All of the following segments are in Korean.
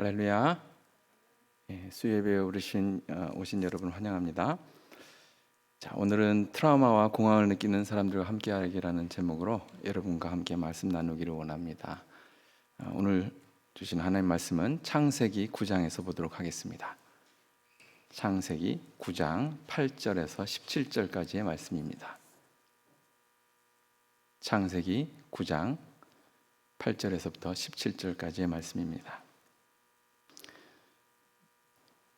할렐루야. 수요예배에 오신 여러분 환영합니다. 자, 오늘은 트라우마와 공황을 느끼는 사람들과 함께하기라는 제목으로 여러분과 함께 말씀 나누기를 원합니다. 오늘 주신 하나님 말씀은 창세기 9장에서 보도록 하겠습니다. 창세기 9장 8절에서 17절까지의 말씀입니다. 창세기 9장 8절에서부터 17절까지의 말씀입니다.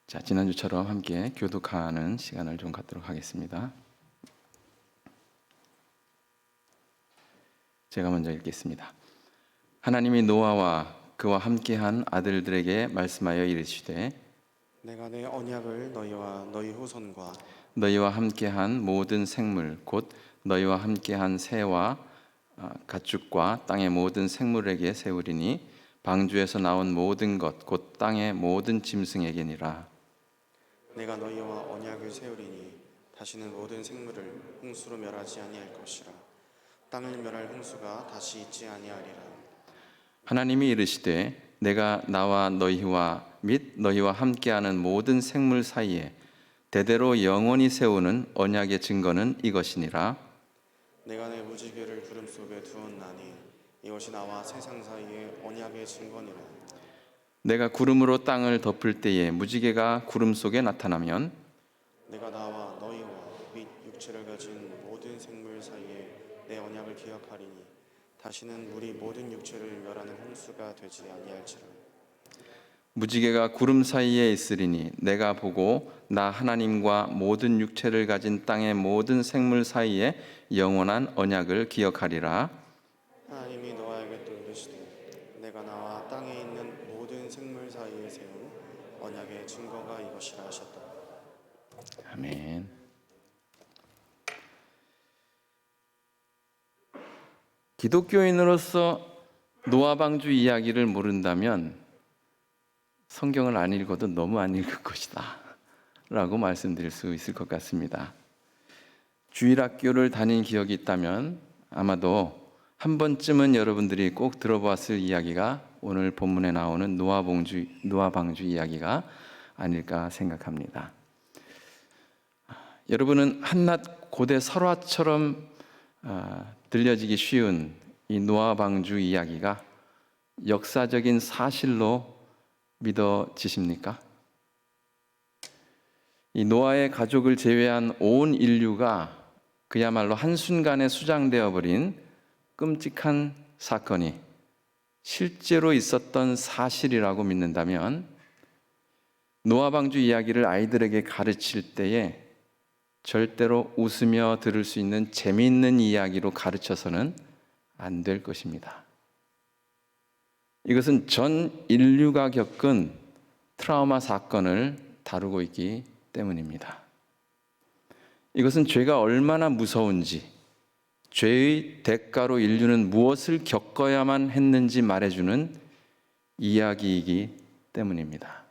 자, 지난주처럼 함께 교독하는 시간을 좀 갖도록 하겠습니다. 제가 먼저 읽겠습니다. 하나님이 노아와 그와 함께한 아들들에게 말씀하여 이르시되 내가 내 언약을 너희와 너희 후손과 너희와 함께한 모든 생물 곧 너희와 함께한 새와 가축과 땅의 모든 생물에게 세우리니 방주에서 나온 모든 것 곧 땅의 모든 짐승에게니라. 내가 너희와 언약을 세우리니 다시는 모든 생물을 홍수로 멸하지 아니할 것이라. 땅을 멸할 홍수가 다시 있지 아니하리라. 하나님이 이르시되 내가 나와 너희와 및 너희와 함께하는 모든 생물 사이에 대대로 영원히 세우는 언약의 증거는 이것이니라. 내가 내 무지개를 구름 속에 두었나니 이것이 나와 세상 사이에 언약의 증거니라. 내가 구름으로 땅을 덮을 때에 무지개가 구름 속에 나타나면 내가 나와 너희와 및 육체를 가진 모든 생물 사이에 내 언약을 기억하리니 다시는 물이 모든 육체를 멸하는 홍수가 되지 아니할지라. 무지개가 구름 사이에 있으리니 내가 보고 나 하나님과 모든 육체를 가진 땅의 모든 생물 사이에 영원한 언약을 기억하리라. 하나님이 노아에게 또 이르시되 내가 나와 땅에 있는 모든 생물 사이에 세운 언약의 증거가 이것이라 하셨다. 아멘. 기독교인으로서 노아 방주 이야기를 모른다면 성경을 안 읽어도 너무 안 읽을 것이다 라고 말씀드릴 수 있을 것 같습니다. 주일학교를 다닌 기억이 있다면 아마도 한 번쯤은 여러분들이 꼭 들어보았을 이야기가 오늘 본문에 나오는 노아 방주 이야기가 아닐까 생각합니다. 여러분은 한낱 고대 설화처럼 들려지기 쉬운 이 노아 방주 이야기가 역사적인 사실로 믿어지십니까? 이 노아의 가족을 제외한 온 인류가 그야말로 한순간에 수장되어 버린 끔찍한 사건이 실제로 있었던 사실이라고 믿는다면 노아 방주 이야기를 아이들에게 가르칠 때에 절대로 웃으며 들을 수 있는 재미있는 이야기로 가르쳐서는 안 될 것입니다. 이것은 전 인류가 겪은 트라우마 사건을 다루고 있기 때문입니다. 이것은 죄가 얼마나 무서운지, 죄의 대가로 인류는 무엇을 겪어야만 했는지 말해주는 이야기이기 때문입니다.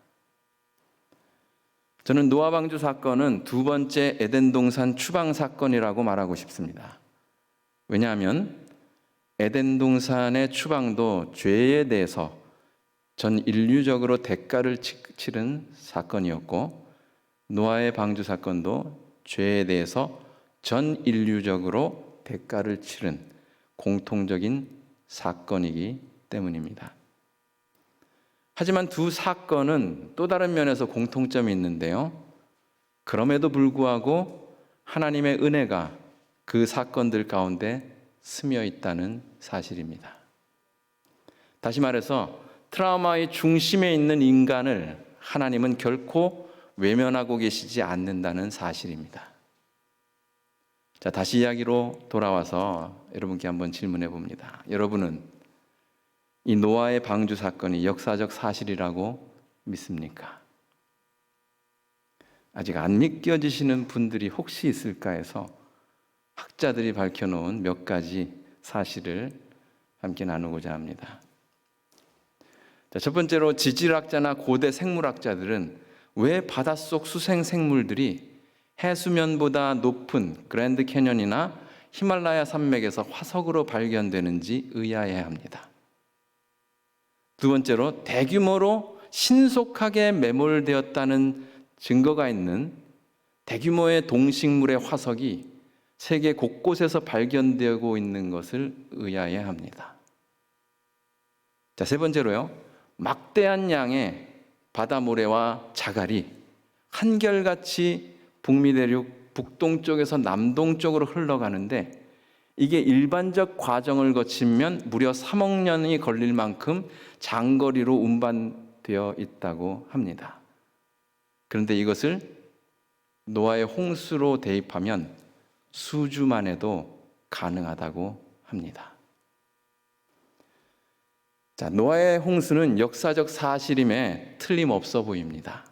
저는 노아 방주 사건은 두 번째 에덴 동산 추방 사건이라고 말하고 싶습니다. 왜냐하면 에덴 동산의 추방도 죄에 대해서 전 인류적으로 대가를 치른 사건이었고 노아의 방주 사건도 죄에 대해서 전 인류적으로 대가를 치른 공통적인 사건이기 때문입니다. 하지만 두 사건은 또 다른 면에서 공통점이 있는데요. 그럼에도 불구하고 하나님의 은혜가 그 사건들 가운데 스며 있다는 사실입니다. 다시 말해서 트라우마의 중심에 있는 인간을 하나님은 결코 외면하고 계시지 않는다는 사실입니다. 자, 다시 이야기로 돌아와서 여러분께 한번 질문해 봅니다. 여러분은 이 노아의 방주 사건이 역사적 사실이라고 믿습니까? 아직 안 믿겨지시는 분들이 혹시 있을까 해서 학자들이 밝혀놓은 몇 가지 사실을 함께 나누고자 합니다. 자, 첫 번째로 지질학자나 고대 생물학자들은 왜 바닷속 수생 생물들이 해수면보다 높은 그랜드 캐년이나 히말라야 산맥에서 화석으로 발견되는지 의아해합니다. 두 번째로 대규모로 신속하게 매몰되었다는 증거가 있는 대규모의 동식물의 화석이 세계 곳곳에서 발견되고 있는 것을 의아해합니다. 자, 세 번째로요. 막대한 양의 바다 모래와 자갈이 한결같이 북미 대륙 북동쪽에서 남동쪽으로 흘러가는데 이게 일반적 과정을 거치면 무려 3억 년이 걸릴 만큼 장거리로 운반되어 있다고 합니다. 그런데 이것을 노아의 홍수로 대입하면 수주만 해도 가능하다고 합니다. 자, 노아의 홍수는 역사적 사실임에 틀림없어 보입니다.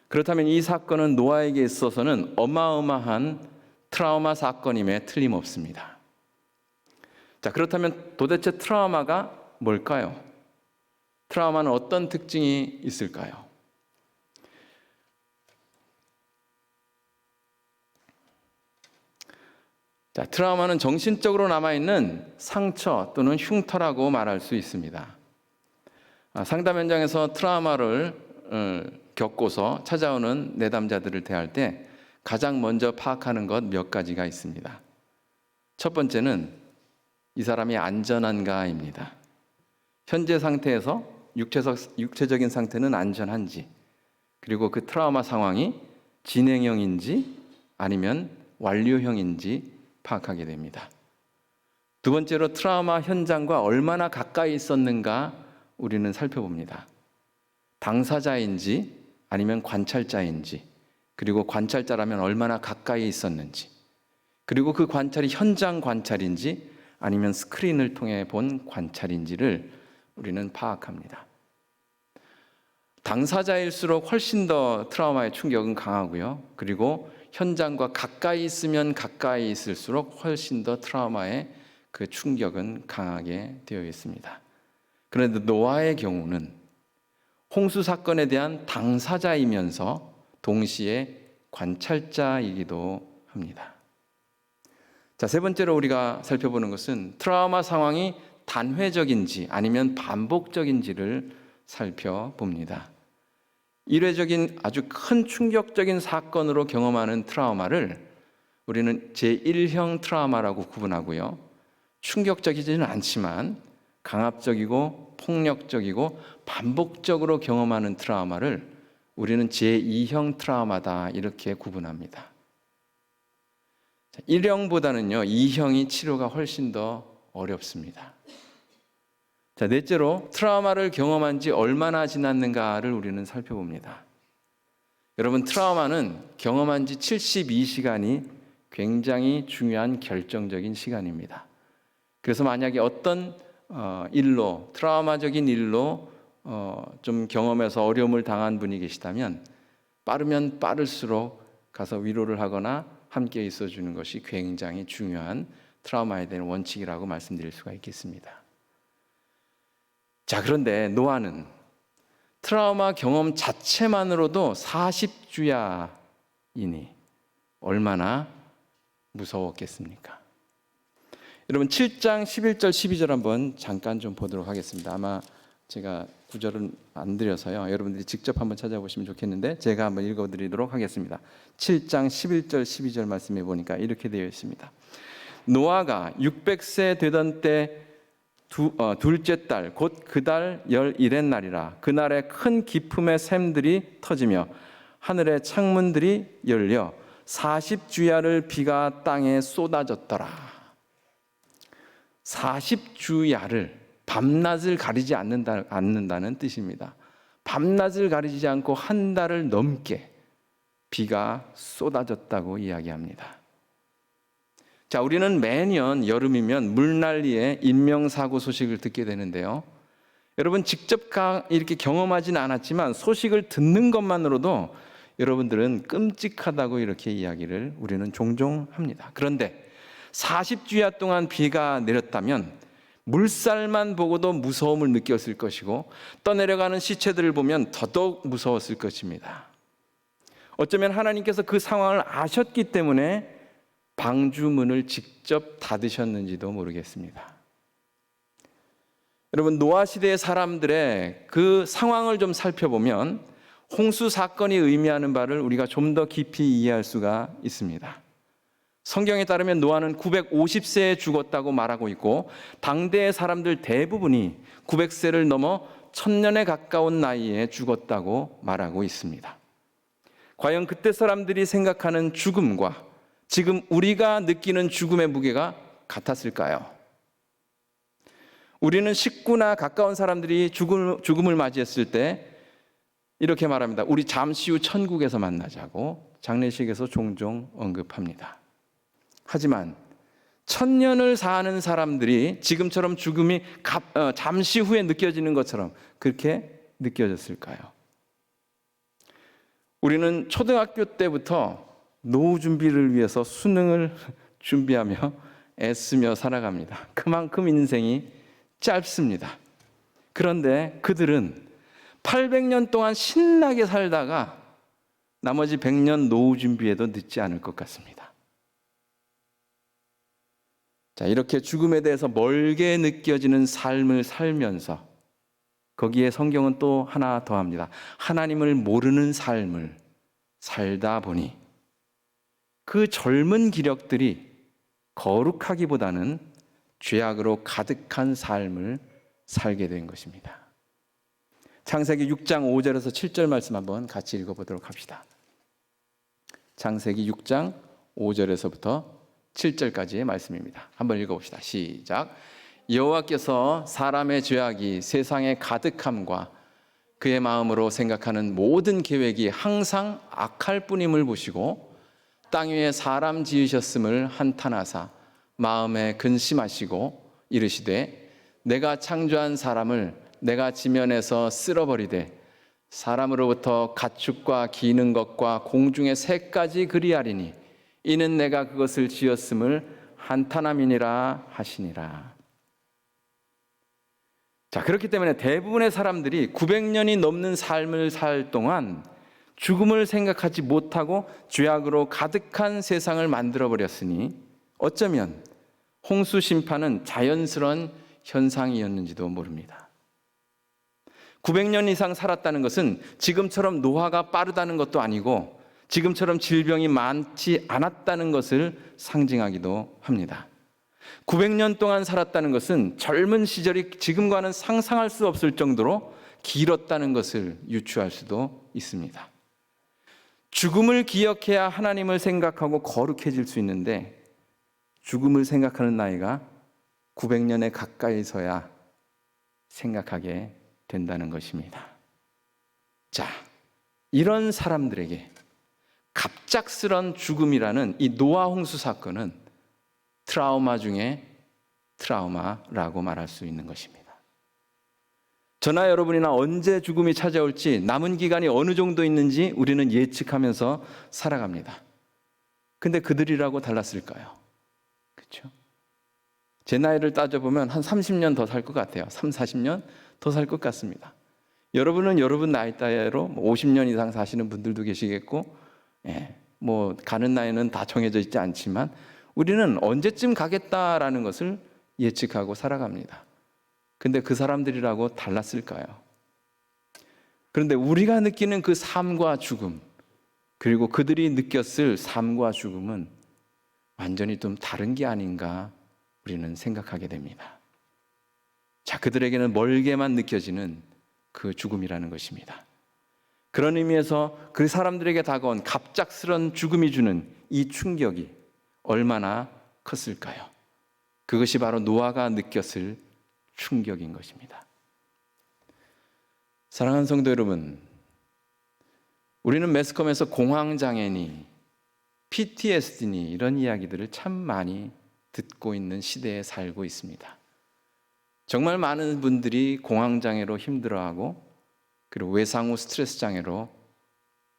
그렇다면 이 사건은 노아에게 있어서는 어마어마한 트라우마 사건임에 틀림없습니다. 자, 그렇다면 도대체 트라우마가 뭘까요? 트라우마는 어떤 특징이 있을까요? 자, 트라우마는 정신적으로 남아있는 상처 또는 흉터라고 말할 수 있습니다. 상담 현장에서 트라우마를 겪고서 찾아오는 내담자들을 대할 때 가장 먼저 파악하는 것 몇 가지가 있습니다. 첫 번째는 이 사람이 안전한가입니다. 현재 상태에서 육체적인 상태는 안전한지, 그리고 그 트라우마 상황이 진행형인지 아니면 완료형인지 파악하게 됩니다. 두 번째로 트라우마 현장과 얼마나 가까이 있었는가 우리는 살펴봅니다. 당사자인지 아니면 관찰자인지, 그리고 관찰자라면 얼마나 가까이 있었는지, 그리고 그 관찰이 현장 관찰인지 아니면 스크린을 통해 본 관찰인지를 우리는 파악합니다. 당사자일수록 훨씬 더 트라우마의 충격은 강하고요. 그리고 현장과 가까이 있으면 가까이 있을수록 훨씬 더 트라우마의 그 충격은 강하게 되어 있습니다. 그런데 노아의 경우는 홍수 사건에 대한 당사자이면서 동시에 관찰자이기도 합니다. 자, 세 번째로 우리가 살펴보는 것은 트라우마 상황이 단회적인지 아니면 반복적인지를 살펴봅니다. 일회적인 아주 큰 충격적인 사건으로 경험하는 트라우마를 우리는 제1형 트라우마라고 구분하고요. 충격적이지는 않지만 강압적이고 폭력적이고 반복적으로 경험하는 트라우마를 우리는 제2형 트라우마다 이렇게 구분합니다. 1형보다는요 2형이 치료가 훨씬 더 어렵습니다. 자, 넷째로 트라우마를 경험한 지 얼마나 지났는가를 우리는 살펴봅니다. 여러분, 트라우마는 경험한 지 72시간이 굉장히 중요한 결정적인 시간입니다. 그래서 만약에 어떤 일로, 트라우마적인 일로 좀 경험해서 어려움을 당한 분이 계시다면 빠르면 빠를수록 가서 위로를 하거나 함께 있어주는 것이 굉장히 중요한 트라우마에 대한 원칙이라고 말씀드릴 수가 있겠습니다. 자, 그런데 노아는 트라우마 경험 자체만으로도 40주야이니 얼마나 무서웠겠습니까? 여러분 7장 11절 12절 한번 잠깐 좀 보도록 하겠습니다. 아마 제가 구절은 안 드려서요. 여러분들이 직접 한번 찾아보시면 좋겠는데 제가 한번 읽어드리도록 하겠습니다. 7장 11절 12절 말씀해 보니까 이렇게 되어 있습니다. 노아가 600세 되던 때 둘째 달 곧 그 달 11의 날이라. 그날에 큰 기품의 샘들이 터지며 하늘의 창문들이 열려 40주야를 비가 땅에 쏟아졌더라. 40주야를 밤낮을 가리지 않는다는 뜻입니다. 밤낮을 가리지 않고 한 달을 넘게 비가 쏟아졌다고 이야기합니다. 자, 우리는 매년 여름이면 물난리에 인명사고 소식을 듣게 되는데요. 여러분 직접 이렇게 경험하지는 않았지만 소식을 듣는 것만으로도 여러분들은 끔찍하다고 이렇게 이야기를 우리는 종종 합니다. 그런데 40주야 동안 비가 내렸다면 물살만 보고도 무서움을 느꼈을 것이고 떠내려가는 시체들을 보면 더더욱 무서웠을 것입니다. 어쩌면 하나님께서 그 상황을 아셨기 때문에 방주문을 직접 닫으셨는지도 모르겠습니다. 여러분, 노아 시대의 사람들의 그 상황을 좀 살펴보면 홍수 사건이 의미하는 바를 우리가 좀 더 깊이 이해할 수가 있습니다. 성경에 따르면 노아는 950세에 죽었다고 말하고 있고, 당대의 사람들 대부분이 900세를 넘어 1000년에 가까운 나이에 죽었다고 말하고 있습니다. 과연 그때 사람들이 생각하는 죽음과 지금 우리가 느끼는 죽음의 무게가 같았을까요? 우리는 식구나 가까운 사람들이 죽음을 맞이했을 때 이렇게 말합니다. 우리 잠시 후 천국에서 만나자고 장례식에서 종종 언급합니다. 하지만 1000년을 사는 사람들이 지금처럼 죽음이 잠시 후에 느껴지는 것처럼 그렇게 느껴졌을까요? 우리는 초등학교 때부터 노후 준비를 위해서 수능을 준비하며 애쓰며 살아갑니다. 그만큼 인생이 짧습니다. 그런데 그들은 800년 동안 신나게 살다가 나머지 100년 노후 준비에도 늦지 않을 것 같습니다. 자, 이렇게 죽음에 대해서 멀게 느껴지는 삶을 살면서 거기에 성경은 또 하나 더합니다. 하나님을 모르는 삶을 살다 보니 그 젊은 기력들이 거룩하기보다는 죄악으로 가득한 삶을 살게 된 것입니다. 창세기 6장 5절에서 7절 말씀 한번 같이 읽어보도록 합시다. 창세기 6장 5절에서부터 7절까지의 말씀입니다. 한번 읽어봅시다. 시작. 여호와께서 사람의 죄악이 세상에 가득함과 그의 마음으로 생각하는 모든 계획이 항상 악할 뿐임을 보시고 땅 위에 사람 지으셨음을 한탄하사 마음에 근심하시고 이르시되 내가 창조한 사람을 내가 지면에서 쓸어버리되 사람으로부터 가축과 기는 것과 공중의 새까지 그리하리니 이는 내가 그것을 지었음을 한탄함이니라 하시니라. 자, 그렇기 때문에 대부분의 사람들이 900년이 넘는 삶을 살 동안 죽음을 생각하지 못하고 죄악으로 가득한 세상을 만들어버렸으니 어쩌면 홍수 심판은 자연스러운 현상이었는지도 모릅니다. 900년 이상 살았다는 것은 지금처럼 노화가 빠르다는 것도 아니고 지금처럼 질병이 많지 않았다는 것을 상징하기도 합니다. 900년 동안 살았다는 것은 젊은 시절이 지금과는 상상할 수 없을 정도로 길었다는 것을 유추할 수도 있습니다. 죽음을 기억해야 하나님을 생각하고 거룩해질 수 있는데 죽음을 생각하는 나이가 900년에 가까이서야 생각하게 된다는 것입니다. 자, 이런 사람들에게 갑작스런 죽음이라는 이 노아 홍수 사건은 트라우마 중에 트라우마라고 말할 수 있는 것입니다. 저나 여러분이나 언제 죽음이 찾아올지 남은 기간이 어느 정도 있는지 우리는 예측하면서 살아갑니다. 근데 그들이라고 달랐을까요? 그렇죠? 제 나이를 따져보면 한 30년 더 살 것 같아요. 40년 더 살 것 같습니다. 여러분은 여러분 나이 따위로 50년 이상 사시는 분들도 계시겠고, 뭐 가는 나이는 다 정해져 있지 않지만 우리는 언제쯤 가겠다라는 것을 예측하고 살아갑니다. 근데 그 사람들이라고 달랐을까요? 그런데 우리가 느끼는 그 삶과 죽음, 그리고 그들이 느꼈을 삶과 죽음은 완전히 좀 다른 게 아닌가 우리는 생각하게 됩니다. 자, 그들에게는 멀게만 느껴지는 그 죽음이라는 것입니다. 그런 의미에서 그 사람들에게 다가온 갑작스런 죽음이 주는 이 충격이 얼마나 컸을까요? 그것이 바로 노아가 느꼈을 충격인 것입니다. 사랑하는 성도 여러분, 우리는 매스컴에서 공황장애니, PTSD니 이런 이야기들을 참 많이 듣고 있는 시대에 살고 있습니다. 정말 많은 분들이 공황장애로 힘들어하고 그리고 외상 후 스트레스 장애로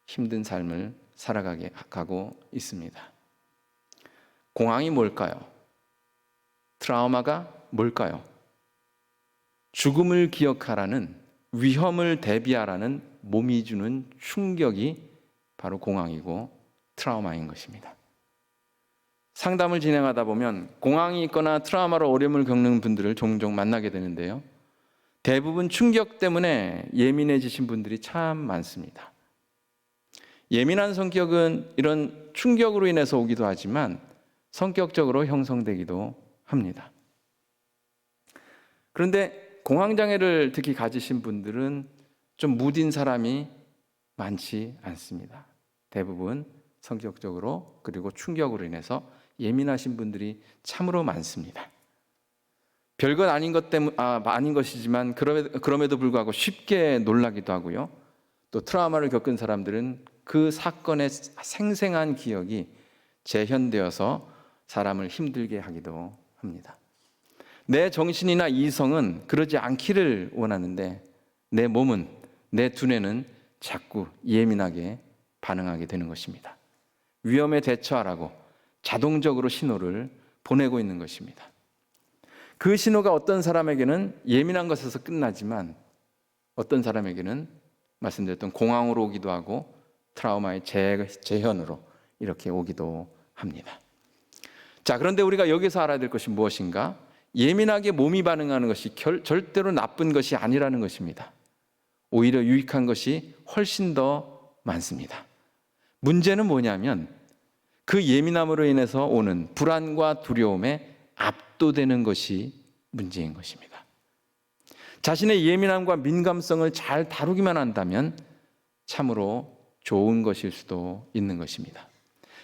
힘든 삶을 살아가고 있습니다. 공황이 뭘까요? 트라우마가 뭘까요? 죽음을 기억하라는, 위험을 대비하라는 몸이 주는 충격이 바로 공황이고 트라우마인 것입니다. 상담을 진행하다 보면 공황이 있거나 트라우마로 어려움을 겪는 분들을 종종 만나게 되는데요. 대부분 충격 때문에 예민해지신 분들이 참 많습니다. 예민한 성격은 이런 충격으로 인해서 오기도 하지만 성격적으로 형성되기도 합니다. 그런데 공황장애를 특히 가지신 분들은 좀 무딘 사람이 많지 않습니다. 대부분 성격적으로 그리고 충격으로 인해서 예민하신 분들이 참으로 많습니다. 별것 아닌 것 아닌 것이지만 그럼에도 불구하고 쉽게 놀라기도 하고요. 또 트라우마를 겪은 사람들은 그 사건의 생생한 기억이 재현되어서 사람을 힘들게 하기도 합니다. 내 정신이나 이성은 그러지 않기를 원하는데 내 몸은, 내 두뇌는 자꾸 예민하게 반응하게 되는 것입니다. 위험에 대처하라고 자동적으로 신호를 보내고 있는 것입니다. 그 신호가 어떤 사람에게는 예민한 것에서 끝나지만 어떤 사람에게는 말씀드렸던 공황으로 오기도 하고 트라우마의 재현으로 이렇게 오기도 합니다. 자, 그런데 우리가 여기서 알아야 될 것이 무엇인가? 예민하게 몸이 반응하는 것이 절대로 나쁜 것이 아니라는 것입니다. 오히려 유익한 것이 훨씬 더 많습니다. 문제는 뭐냐면 그 예민함으로 인해서 오는 불안과 두려움에 압도되는 것이 문제인 것입니다. 자신의 예민함과 민감성을 잘 다루기만 한다면 참으로 좋은 것일 수도 있는 것입니다.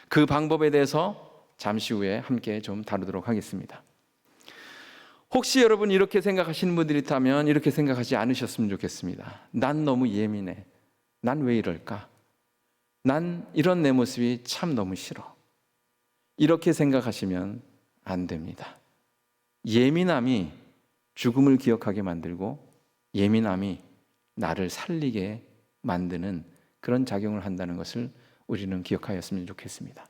그 방법에 대해서 잠시 후에 함께 좀 다루도록 하겠습니다. 혹시 여러분 이렇게 생각하시는 분들이 있다면 이렇게 생각하지 않으셨으면 좋겠습니다. 난 너무 예민해. 난 왜 이럴까? 난 이런 내 모습이 참 너무 싫어. 이렇게 생각하시면 안 됩니다. 예민함이 죽음을 기억하게 만들고 예민함이 나를 살리게 만드는 그런 작용을 한다는 것을 우리는 기억하였으면 좋겠습니다.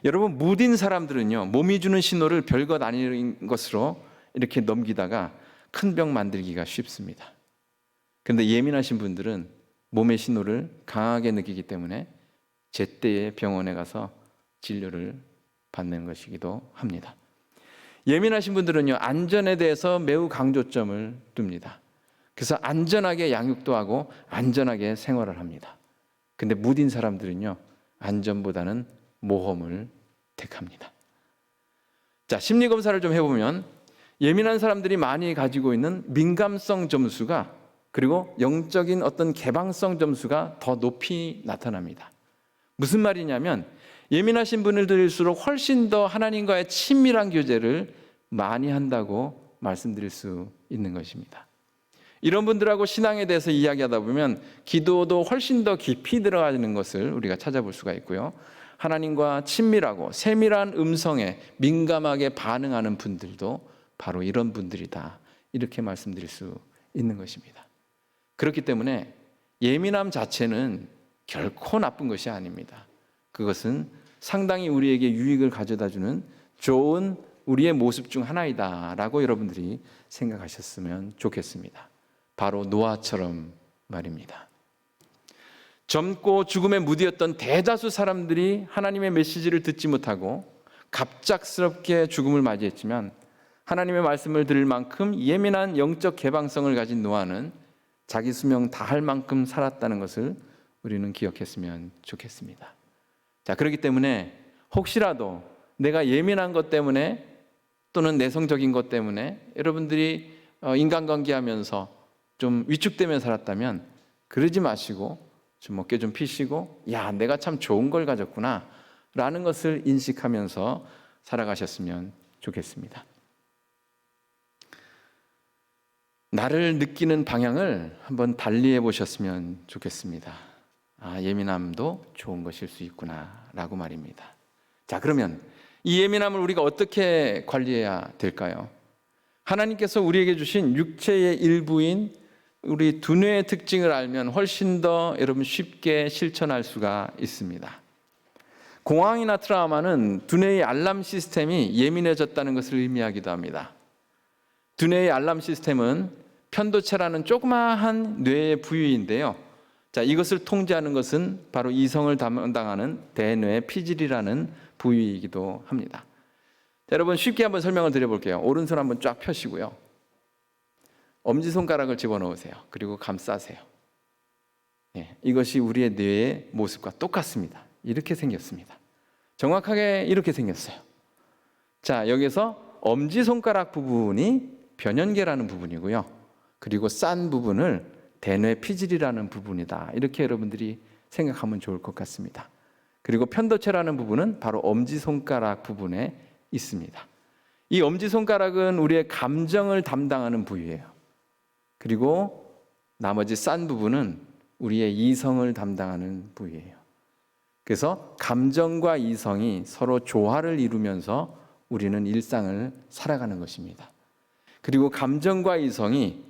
여러분, 무딘 사람들은요, 몸이 주는 신호를 별것 아닌 것으로 이렇게 넘기다가 큰 병 만들기가 쉽습니다. 그런데 예민하신 분들은 몸의 신호를 강하게 느끼기 때문에 제때에 병원에 가서 진료를 받는 것이기도 합니다. 예민하신 분들은요, 안전에 대해서 매우 강조점을 둡니다. 그래서 안전하게 양육도 하고 안전하게 생활을 합니다. 근데 무딘 사람들은요, 안전보다는 모험을 택합니다. 자, 심리검사를 좀 해보면 예민한 사람들이 많이 가지고 있는 민감성 점수가 그리고 영적인 어떤 개방성 점수가 더 높이 나타납니다. 무슨 말이냐면 예민하신 분들일수록 훨씬 더 하나님과의 친밀한 교제를 많이 한다고 말씀드릴 수 있는 것입니다. 이런 분들하고 신앙에 대해서 이야기하다 보면 기도도 훨씬 더 깊이 들어가는 것을 우리가 찾아볼 수가 있고요. 하나님과 친밀하고 세밀한 음성에 민감하게 반응하는 분들도 바로 이런 분들이다. 이렇게 말씀드릴 수 있는 것입니다. 그렇기 때문에 예민함 자체는 결코 나쁜 것이 아닙니다. 그것은 상당히 우리에게 유익을 가져다주는 좋은 우리의 모습 중 하나이다라고 여러분들이 생각하셨으면 좋겠습니다. 바로 노아처럼 말입니다. 젊고 죽음에 무디었던 대다수 사람들이 하나님의 메시지를 듣지 못하고 갑작스럽게 죽음을 맞이했지만 하나님의 말씀을 들을 만큼 예민한 영적 개방성을 가진 노아는 자기 수명 다할 만큼 살았다는 것을 우리는 기억했으면 좋겠습니다. 자, 그렇기 때문에 혹시라도 내가 예민한 것 때문에 또는 내성적인 것 때문에 여러분들이 인간관계하면서 좀 위축되며 살았다면 그러지 마시고 좀 어깨 좀 피시고 야, 내가 참 좋은 걸 가졌구나 라는 것을 인식하면서 살아가셨으면 좋겠습니다. 나를 느끼는 방향을 한번 달리해 보셨으면 좋겠습니다. 아, 예민함도 좋은 것일 수 있구나 라고 말입니다. 자, 그러면 이 예민함을 우리가 어떻게 관리해야 될까요? 하나님께서 우리에게 주신 육체의 일부인 우리 두뇌의 특징을 알면 훨씬 더 여러분 쉽게 실천할 수가 있습니다. 공황이나 트라우마는 두뇌의 알람 시스템이 예민해졌다는 것을 의미하기도 합니다. 두뇌의 알람 시스템은 편도체라는 조그마한 뇌의 부위인데요. 자, 이것을 통제하는 것은 바로 이성을 담당하는 대뇌 피질이라는 부위이기도 합니다. 자, 여러분 쉽게 한번 설명을 드려볼게요. 오른손 한번 쫙 펴시고요. 엄지손가락을 집어넣으세요. 그리고 감싸세요. 예, 이것이 우리의 뇌의 모습과 똑같습니다. 이렇게 생겼습니다. 정확하게 이렇게 생겼어요. 자, 여기서 엄지손가락 부분이 변연계라는 부분이고요. 그리고 싼 부분을 대뇌 피질이라는 부분이다. 이렇게 여러분들이 생각하면 좋을 것 같습니다. 그리고 편도체라는 부분은 바로 엄지손가락 부분에 있습니다. 이 엄지손가락은 우리의 감정을 담당하는 부위예요. 그리고 나머지 싼 부분은 우리의 이성을 담당하는 부위예요. 그래서 감정과 이성이 서로 조화를 이루면서 우리는 일상을 살아가는 것입니다. 그리고 감정과 이성이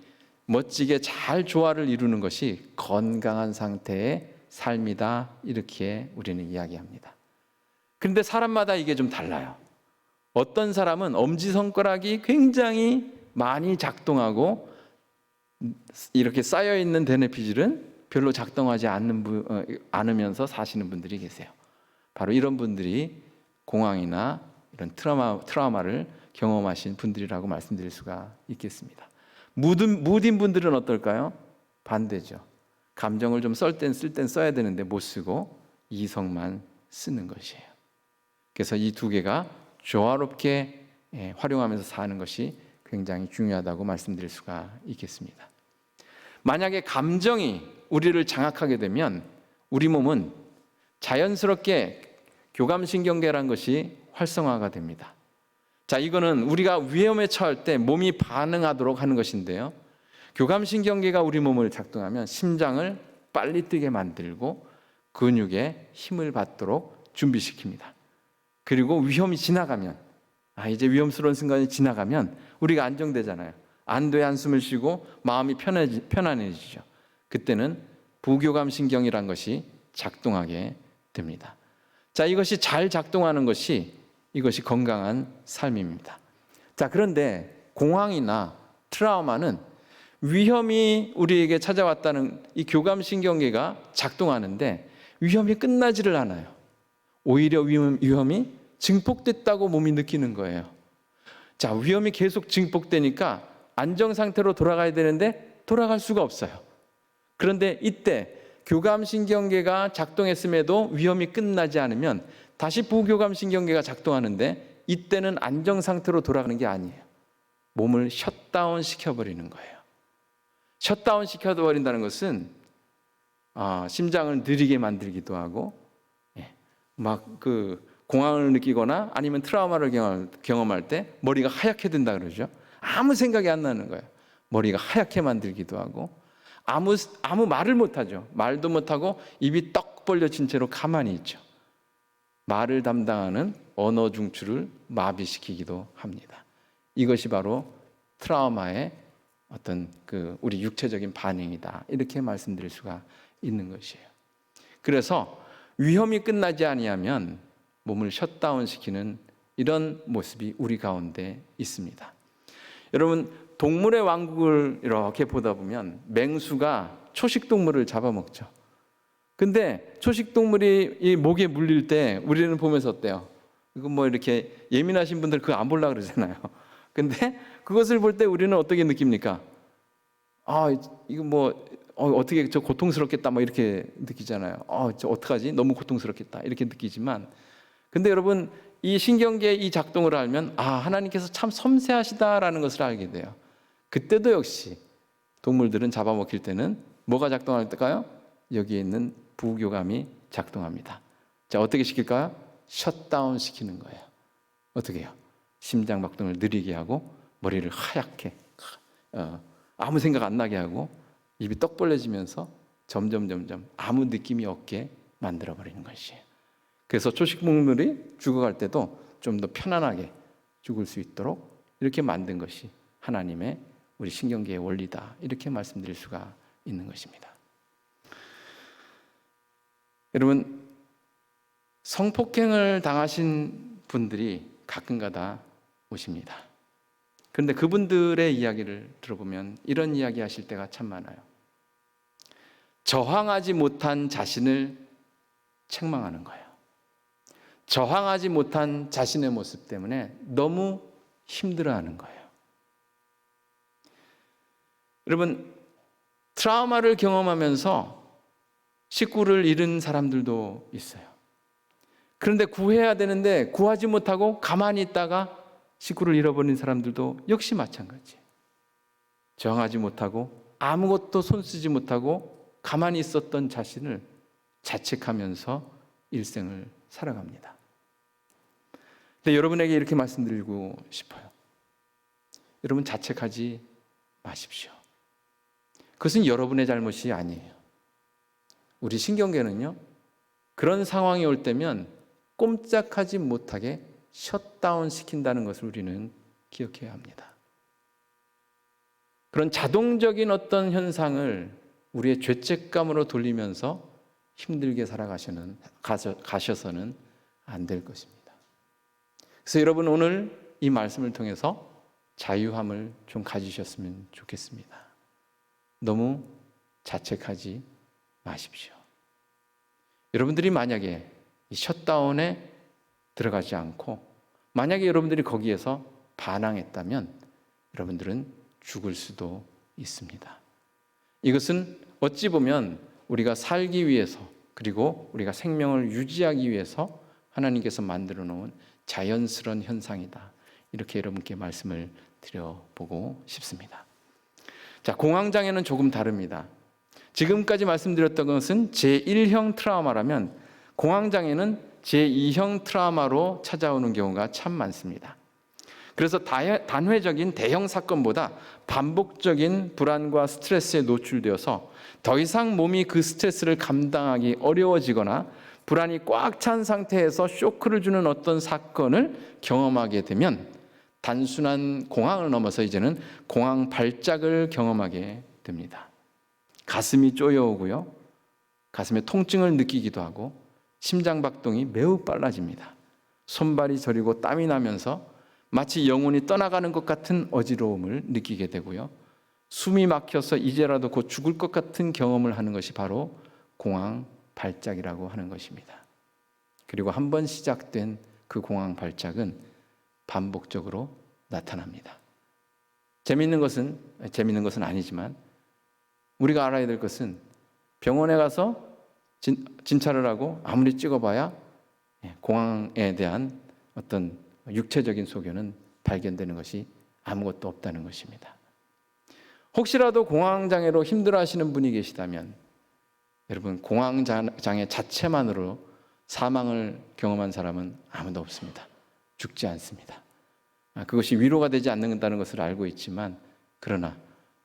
멋지게 잘 조화를 이루는 것이 건강한 상태의 삶이다. 이렇게 우리는 이야기합니다. 그런데 사람마다 이게 좀 달라요. 어떤 사람은 엄지손가락이 굉장히 많이 작동하고 이렇게 쌓여있는 대뇌피질은 별로 작동하지 않으면서 사시는 분들이 계세요. 바로 이런 분들이 공황이나 이런 트라우마를 경험하신 분들이라고 말씀드릴 수가 있겠습니다. 무딘 분들은 어떨까요? 반대죠. 감정을 좀 쓸 땐 써야 되는데 못 쓰고 이성만 쓰는 것이에요. 그래서 이 두 개가 조화롭게 활용하면서 사는 것이 굉장히 중요하다고 말씀드릴 수가 있겠습니다. 만약에 감정이 우리를 장악하게 되면 우리 몸은 자연스럽게 교감신경계라는 것이 활성화가 됩니다. 자, 이거는 우리가 위험에 처할 때 몸이 반응하도록 하는 것인데요. 교감신경계가 우리 몸을 작동하면 심장을 빨리 뛰게 만들고 근육에 힘을 받도록 준비시킵니다. 그리고 위험이 지나가면, 이제 위험스러운 순간이 지나가면 우리가 안정되잖아요. 안도의 한숨을 쉬고 마음이 편안해지죠. 그때는 부교감신경이란 것이 작동하게 됩니다. 자, 이것이 잘 작동하는 것이 이것이 건강한 삶입니다. 자, 그런데 공황이나 트라우마는 위험이 우리에게 찾아왔다는 이 교감신경계가 작동하는데 위험이 끝나지를 않아요. 오히려 위험이 증폭됐다고 몸이 느끼는 거예요. 자, 위험이 계속 증폭되니까 안정 상태로 돌아가야 되는데 돌아갈 수가 없어요. 그런데 이때 교감신경계가 작동했음에도 위험이 끝나지 않으면 다시 부교감신경계가 작동하는데 이때는 안정 상태로 돌아가는 게 아니에요. 몸을 셧다운 시켜버리는 거예요. 셧다운 시켜버린다는 것은 심장을 느리게 만들기도 하고 막 공황을 느끼거나 아니면 트라우마를 경험할 때 머리가 하얗게 된다 그러죠. 아무 생각이 안 나는 거예요. 머리가 하얗게 만들기도 하고 아무 말을 못하죠. 말도 못하고 입이 떡 벌려진 채로 가만히 있죠. 말을 담당하는 언어 중추를 마비시키기도 합니다. 이것이 바로 트라우마의 어떤 우리 육체적인 반응이다. 이렇게 말씀드릴 수가 있는 것이에요. 그래서 위험이 끝나지 아니하면 몸을 셧다운 시키는 이런 모습이 우리 가운데 있습니다. 여러분, 동물의 왕국을 이렇게 보다 보면 맹수가 초식동물을 잡아먹죠. 근데 초식동물이 이 목에 물릴 때 우리는 보면서 어때요? 이거 뭐 이렇게 예민하신 분들 그거 안 보려고 그러잖아요. 근데 그것을 볼 때 우리는 어떻게 느낍니까? 이거 뭐 어떻게 저 고통스럽겠다 뭐 이렇게 느끼잖아요. 저 어떡하지? 너무 고통스럽겠다 이렇게 느끼지만 근데 여러분 이 신경계의 이 작동을 알면 하나님께서 참 섬세하시다라는 것을 알게 돼요. 그때도 역시 동물들은 잡아먹힐 때는 뭐가 작동할 때까요? 여기에 있는 부교감이 작동합니다. 자, 어떻게 시킬까요? 셧다운 시키는 거예요. 어떻게 해요? 심장 박동을 느리게 하고 머리를 하얗게 아무 생각 안 나게 하고 입이 떡 벌려지면서 점점 아무 느낌이 없게 만들어버리는 것이에요. 그래서 초식동물이 죽어갈 때도 좀 더 편안하게 죽을 수 있도록 이렇게 만든 것이 하나님의 우리 신경계의 원리다. 이렇게 말씀드릴 수가 있는 것입니다. 여러분, 성폭행을 당하신 분들이 가끔가다 오십니다. 그런데 그분들의 이야기를 들어보면 이런 이야기 하실 때가 참 많아요. 저항하지 못한 자신을 책망하는 거예요. 저항하지 못한 자신의 모습 때문에 너무 힘들어하는 거예요. 여러분, 트라우마를 경험하면서 식구를 잃은 사람들도 있어요. 그런데 구해야 되는데 구하지 못하고 가만히 있다가 식구를 잃어버린 사람들도 역시 마찬가지예요. 저항하지 못하고 아무것도 손쓰지 못하고 가만히 있었던 자신을 자책하면서 일생을 살아갑니다. 근데 여러분에게 이렇게 말씀드리고 싶어요. 여러분, 자책하지 마십시오. 그것은 여러분의 잘못이 아니에요. 우리 신경계는요, 그런 상황이 올 때면 꼼짝하지 못하게 셧다운 시킨다는 것을 우리는 기억해야 합니다. 그런 자동적인 어떤 현상을 우리의 죄책감으로 돌리면서 힘들게 가셔서는 안 될 것입니다. 그래서 여러분, 오늘 이 말씀을 통해서 자유함을 좀 가지셨으면 좋겠습니다. 너무 자책하지 마십시오. 여러분들이 만약에 이 셧다운에 들어가지 않고 만약에 여러분들이 거기에서 반항했다면 여러분들은 죽을 수도 있습니다. 이것은 어찌 보면 우리가 살기 위해서 그리고 우리가 생명을 유지하기 위해서 하나님께서 만들어 놓은 자연스러운 현상이다. 이렇게 여러분께 말씀을 드려보고 싶습니다. 자, 공황장애는 조금 다릅니다. 지금까지 말씀드렸던 것은 제1형 트라우마라면 공황장애는 제2형 트라우마로 찾아오는 경우가 참 많습니다. 그래서 단회적인 대형 사건보다 반복적인 불안과 스트레스에 노출되어서 더 이상 몸이 그 스트레스를 감당하기 어려워지거나 불안이 꽉 찬 상태에서 쇼크를 주는 어떤 사건을 경험하게 되면 단순한 공황을 넘어서 이제는 공황 발작을 경험하게 됩니다. 가슴이 쪼여오고요, 가슴에 통증을 느끼기도 하고 심장 박동이 매우 빨라집니다. 손발이 저리고 땀이 나면서 마치 영혼이 떠나가는 것 같은 어지러움을 느끼게 되고요, 숨이 막혀서 이제라도 곧 죽을 것 같은 경험을 하는 것이 바로 공황 발작이라고 하는 것입니다. 그리고 한번 시작된 그 공황 발작은 반복적으로 나타납니다. 재미있는 것은 아니지만 우리가 알아야 될 것은 병원에 가서 진찰을 하고 아무리 찍어봐야 공황에 대한 어떤 육체적인 소견은 발견되는 것이 아무것도 없다는 것입니다. 혹시라도 공황장애로 힘들어하시는 분이 계시다면 여러분, 공황장애 자체만으로 사망을 경험한 사람은 아무도 없습니다. 죽지 않습니다. 그것이 위로가 되지 않는다는 것을 알고 있지만 그러나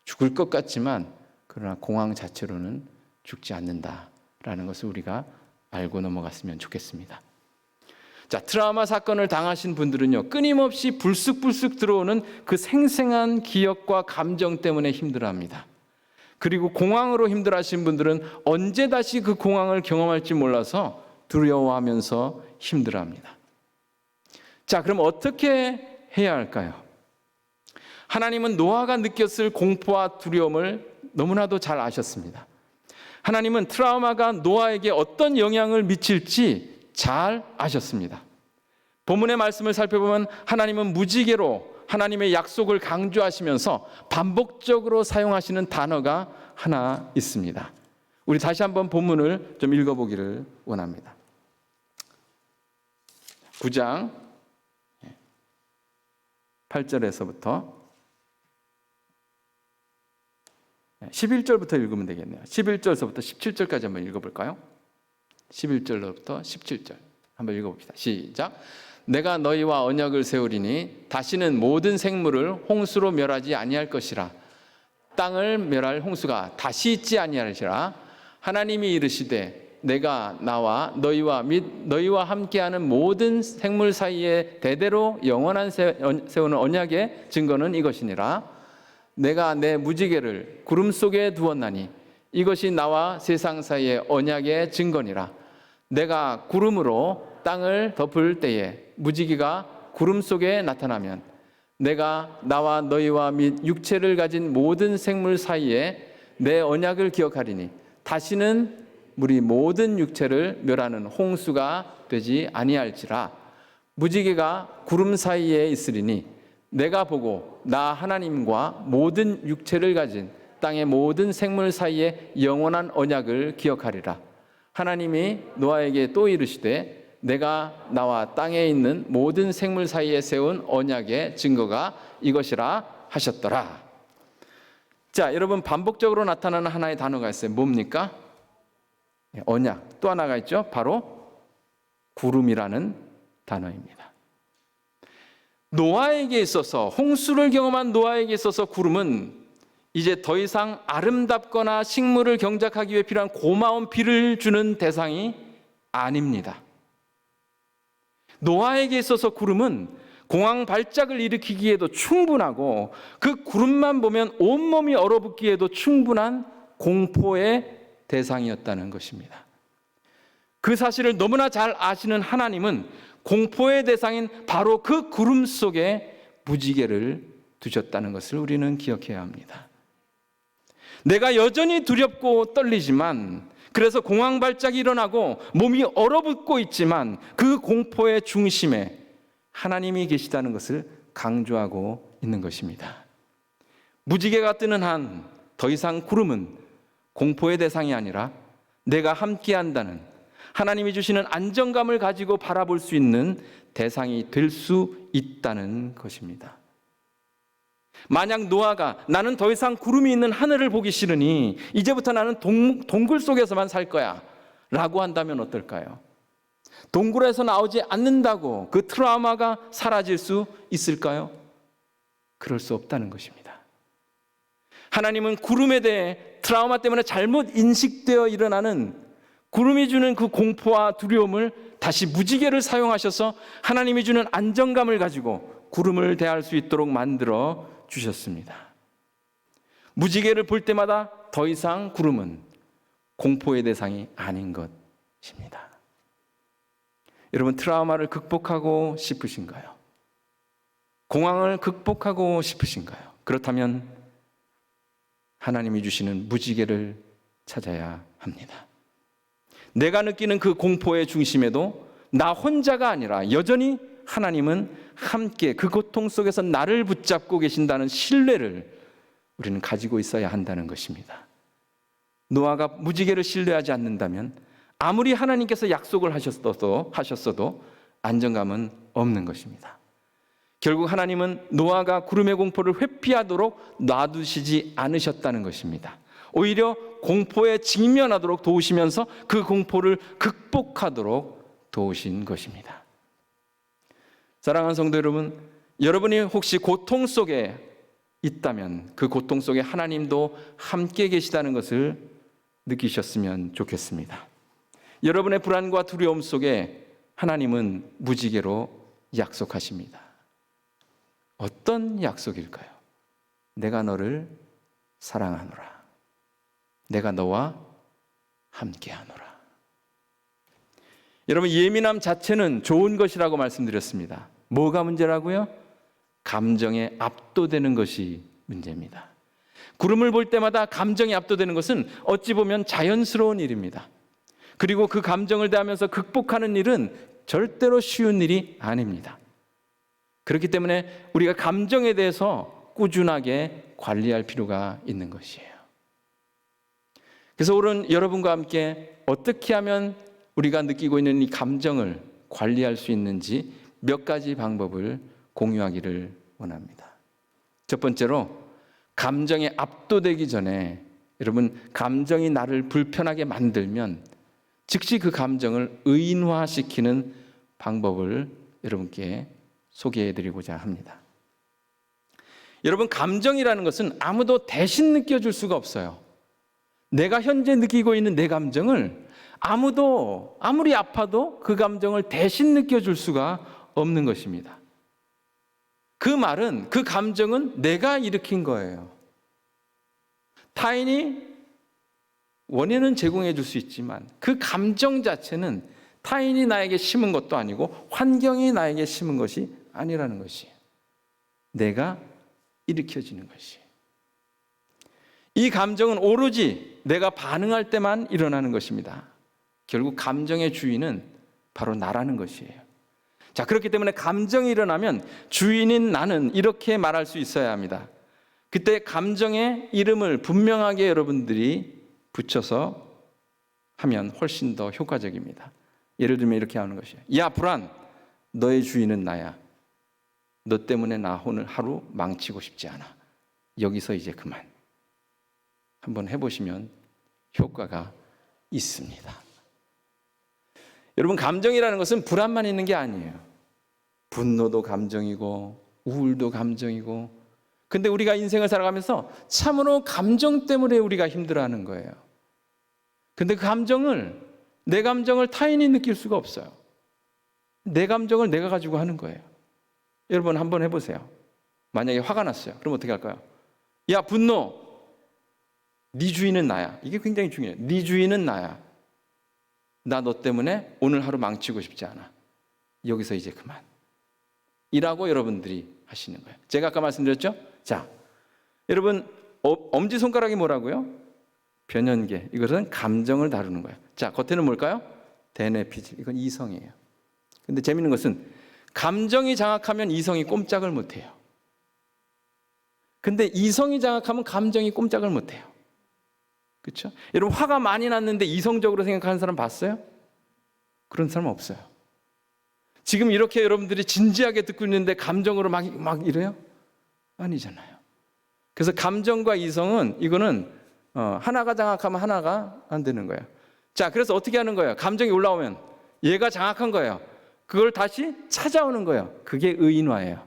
죽을 것 같지만 그러나 공황 자체로는 죽지 않는다라는 것을 우리가 알고 넘어갔으면 좋겠습니다. 자, 트라우마 사건을 당하신 분들은요, 끊임없이 불쑥불쑥 들어오는 그 생생한 기억과 감정 때문에 힘들어합니다. 그리고 공황으로 힘들어하신 분들은 언제 다시 그 공황을 경험할지 몰라서 두려워하면서 힘들어합니다. 자, 그럼 어떻게 해야 할까요? 하나님은 노아가 느꼈을 공포와 두려움을 너무나도 잘 아셨습니다. 하나님은 트라우마가 노아에게 어떤 영향을 미칠지 잘 아셨습니다. 본문의 말씀을 살펴보면 하나님은 무지개로 하나님의 약속을 강조하시면서 반복적으로 사용하시는 단어가 하나 있습니다. 우리 다시 한번 본문을 좀 읽어보기를 원합니다. 9장 8절에서부터 11절부터 읽으면 되겠네요. 11절에서부터 17절까지 한번 읽어볼까요? 11절부터 17절 한번 읽어봅시다. 시작. 내가 너희와 언약을 세우리니 다시는 모든 생물을 홍수로 멸하지 아니할 것이라. 땅을 멸할 홍수가 다시 있지 아니하리라. 하나님이 이르시되 내가 나와 너희와 및 너희와 함께하는 모든 생물 사이에 대대로 영원한 세우는 언약의 증거는 이것이니라. 내가 내 무지개를 구름 속에 두었나니 이것이 나와 세상 사이의 언약의 증거니라. 내가 구름으로 땅을 덮을 때에 무지개가 구름 속에 나타나면 내가 나와 너희와 및 육체를 가진 모든 생물 사이에 내 언약을 기억하리니 다시는 우리 모든 육체를 멸하는 홍수가 되지 아니할지라. 무지개가 구름 사이에 있으리니 내가 보고 나 하나님과 모든 육체를 가진 땅의 모든 생물 사이에 영원한 언약을 기억하리라. 하나님이 노아에게 또 이르시되 내가 나와 땅에 있는 모든 생물 사이에 세운 언약의 증거가 이것이라 하셨더라. 자, 여러분, 반복적으로 나타나는 하나의 단어가 있어요. 뭡니까? 언약. 또 하나가 있죠. 바로 구름이라는 단어입니다. 노아에게 있어서, 홍수를 경험한 노아에게 있어서 구름은 이제 더 이상 아름답거나 식물을 경작하기 위해 필요한 고마운 비를 주는 대상이 아닙니다. 노아에게 있어서 구름은 공황 발작을 일으키기에도 충분하고, 그 구름만 보면 온몸이 얼어붙기에도 충분한 공포의 대상이었다는 것입니다. 그 사실을 너무나 잘 아시는 하나님은 공포의 대상인 바로 그 구름 속에 무지개를 두셨다는 것을 우리는 기억해야 합니다. 내가 여전히 두렵고 떨리지만, 그래서 공황 발작이 일어나고 몸이 얼어붙고 있지만, 그 공포의 중심에 하나님이 계시다는 것을 강조하고 있는 것입니다. 무지개가 뜨는 한 더 이상 구름은 공포의 대상이 아니라 내가 함께한다는, 하나님이 주시는 안정감을 가지고 바라볼 수 있는 대상이 될 수 있다는 것입니다. 만약 노아가 나는 더 이상 구름이 있는 하늘을 보기 싫으니 이제부터 나는 동굴 속에서만 살 거야 라고 한다면 어떨까요? 동굴에서 나오지 않는다고 그 트라우마가 사라질 수 있을까요? 그럴 수 없다는 것입니다. 하나님은 구름에 대해 트라우마 때문에 잘못 인식되어 일어나는 구름이 주는 그 공포와 두려움을 다시 무지개를 사용하셔서 하나님이 주는 안정감을 가지고 구름을 대할 수 있도록 만들어 주셨습니다. 무지개를 볼 때마다 더 이상 구름은 공포의 대상이 아닌 것입니다. 여러분, 트라우마를 극복하고 싶으신가요? 공황을 극복하고 싶으신가요? 그렇다면 하나님이 주시는 무지개를 찾아야 합니다. 내가 느끼는 그 공포의 중심에도 나 혼자가 아니라 여전히 하나님은 함께 그 고통 속에서 나를 붙잡고 계신다는 신뢰를 우리는 가지고 있어야 한다는 것입니다. 노아가 무지개를 신뢰하지 않는다면 아무리 하나님께서 약속을 하셨어도 안정감은 없는 것입니다. 결국 하나님은 노아가 구름의 공포를 회피하도록 놔두시지 않으셨다는 것입니다. 오히려 공포에 직면하도록 도우시면서 그 공포를 극복하도록 도우신 것입니다. 사랑하는 성도 여러분, 여러분이 혹시 고통 속에 있다면 그 고통 속에 하나님도 함께 계시다는 것을 느끼셨으면 좋겠습니다. 여러분의 불안과 두려움 속에 하나님은 무지개로 약속하십니다. 어떤 약속일까요? 내가 너를 사랑하노라. 내가 너와 함께하노라. 여러분, 예민함 자체는 좋은 것이라고 말씀드렸습니다. 뭐가 문제라고요? 감정에 압도되는 것이 문제입니다. 구름을 볼 때마다 감정에 압도되는 것은 어찌 보면 자연스러운 일입니다. 그리고 그 감정을 대하면서 극복하는 일은 절대로 쉬운 일이 아닙니다. 그렇기 때문에 우리가 감정에 대해서 꾸준하게 관리할 필요가 있는 것이에요. 그래서 오늘 여러분과 함께 어떻게 하면 우리가 느끼고 있는 이 감정을 관리할 수 있는지 몇 가지 방법을 공유하기를 원합니다. 첫 번째로, 감정에 압도되기 전에 여러분, 감정이 나를 불편하게 만들면 즉시 그 감정을 의인화시키는 방법을 여러분께 소개해드리고자 합니다. 여러분, 감정이라는 것은 아무도 대신 느껴줄 수가 없어요. 내가 현재 느끼고 있는 내 감정을 아무도 아무리 아파도 그 감정을 대신 느껴줄 수가 없는 것입니다. 그 말은, 그 감정은 내가 일으킨 거예요. 타인이 원인은 제공해 줄 수 있지만 그 감정 자체는 타인이 나에게 심은 것도 아니고 환경이 나에게 심은 것이 아니라는 것이에요. 내가 일으켜지는 것이에요. 이 감정은 오로지 내가 반응할 때만 일어나는 것입니다. 결국 감정의 주인은 바로 나라는 것이에요. 자, 그렇기 때문에 감정이 일어나면 주인인 나는 이렇게 말할 수 있어야 합니다. 그때 감정의 이름을 분명하게 여러분들이 붙여서 하면 훨씬 더 효과적입니다. 예를 들면 이렇게 하는 것이에요. 야 불안, 너의 주인은 나야. 너 때문에 나 오늘 하루 망치고 싶지 않아. 여기서 이제 그만. 한번 해보시면 효과가 있습니다. 여러분, 감정이라는 것은 불안만 있는 게 아니에요. 분노도 감정이고 우울도 감정이고, 근데 우리가 인생을 살아가면서 참으로 감정 때문에 우리가 힘들어하는 거예요. 근데 그 감정을, 내 감정을 타인이 느낄 수가 없어요. 내 감정을 내가 가지고 하는 거예요. 여러분 한번 해보세요. 만약에 화가 났어요. 그럼 어떻게 할까요? 야 분노, 네 주인은 나야. 이게 굉장히 중요해요. 네 주인은 나야. 나 너 때문에 오늘 하루 망치고 싶지 않아. 여기서 이제 그만. 이라고 여러분들이 하시는 거예요. 제가 아까 말씀드렸죠? 자, 여러분 엄지손가락이 뭐라고요? 변연계. 이것은 감정을 다루는 거예요. 자, 겉에는 뭘까요? 대뇌피질. 이건 이성이에요. 근데 재밌는 것은 감정이 장악하면 이성이 꼼짝을 못해요. 근데 이성이 장악하면 감정이 꼼짝을 못해요. 그렇죠? 여러분 화가 많이 났는데 이성적으로 생각하는 사람 봤어요? 그런 사람 없어요. 지금 이렇게 여러분들이 진지하게 듣고 있는데 감정으로 막 이래요? 아니잖아요. 그래서 감정과 이성은 이거는 하나가 장악하면 하나가 안 되는 거예요. 자, 그래서 어떻게 하는 거예요? 감정이 올라오면 얘가 장악한 거예요. 그걸 다시 찾아오는 거예요. 그게 의인화예요.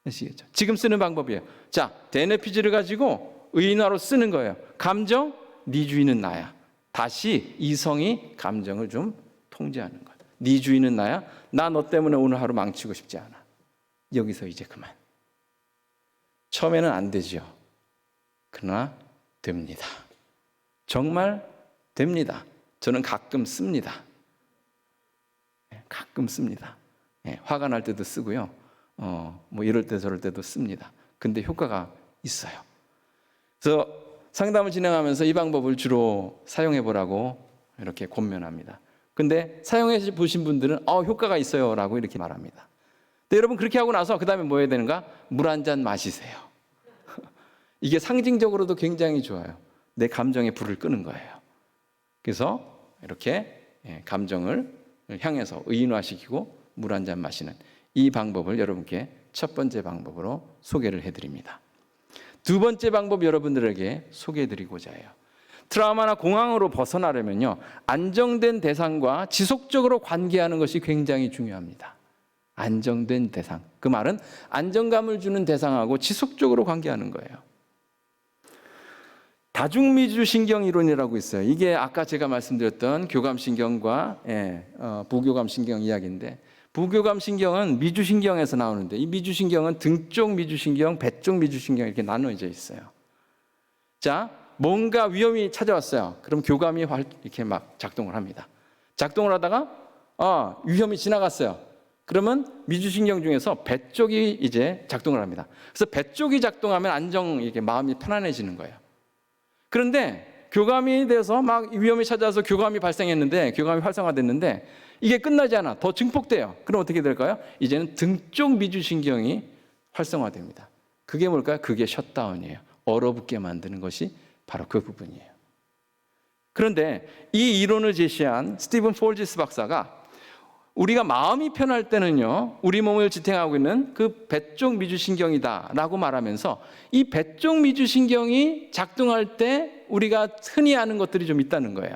아시겠죠? 지금 쓰는 방법이에요. 자, 대뇌피질을 가지고 의인화로 쓰는 거예요. 감정, 네 주인은 나야. 다시 이성이 감정을 좀 통제하는 거예요. 네 주인은 나야. 나 너 때문에 오늘 하루 망치고 싶지 않아. 여기서 이제 그만. 처음에는 안 되죠. 그러나 됩니다. 정말 됩니다. 저는 가끔 씁니다. 가끔 씁니다. 화가 날 때도 쓰고요. 뭐 이럴 때 저럴 때도 씁니다. 근데 효과가 있어요. 그래서 상담을 진행하면서 이 방법을 주로 사용해 보라고 이렇게 권면합니다. 근데 사용해 보신 분들은 효과가 있어요 라고 이렇게 말합니다. 근데 여러분 그렇게 하고 나서 그 다음에 뭐 해야 되는가? 물 한 잔 마시세요. 이게 상징적으로도 굉장히 좋아요. 내 감정의 불을 끄는 거예요. 그래서 이렇게 감정을 향해서 의인화시키고 물 한 잔 마시는 이 방법을 여러분께 첫 번째 방법으로 소개를 해드립니다. 두 번째 방법 여러분들에게 소개해드리고자 해요. 트라우마나 공황으로 벗어나려면요, 안정된 대상과 지속적으로 관계하는 것이 굉장히 중요합니다. 안정된 대상. 그 말은 안정감을 주는 대상하고 지속적으로 관계하는 거예요. 다중미주신경 이론이라고 있어요. 이게 아까 제가 말씀드렸던 교감신경과 부교감신경 이야기인데, 부교감신경은 미주신경에서 나오는데, 이 미주신경은 등 쪽 미주신경, 배 쪽 미주신경 이렇게 나눠져 있어요. 자, 뭔가 위험이 찾아왔어요. 그럼 교감이 이렇게 막 작동을 합니다. 작동을 하다가 위험이 지나갔어요. 그러면 미주신경 중에서 배 쪽이 이제 작동을 합니다. 그래서 배 쪽이 작동하면 이게 마음이 편안해지는 거예요. 그런데 교감이 돼서 막 위험이 찾아와서 교감이 발생했는데, 교감이 활성화됐는데 이게 끝나지 않아. 더 증폭돼요. 그럼 어떻게 될까요? 이제는 등 쪽 미주신경이 활성화됩니다. 그게 뭘까요? 그게 셧다운이에요. 얼어붙게 만드는 것이 바로 그 부분이에요. 그런데 이 이론을 제시한 스티븐 폴지스 박사가 우리가 마음이 편할 때는요, 우리 몸을 지탱하고 있는 그 배 쪽 미주신경이다라고 말하면서, 이 배 쪽 미주신경이 작동할 때 우리가 흔히 아는 것들이 좀 있다는 거예요.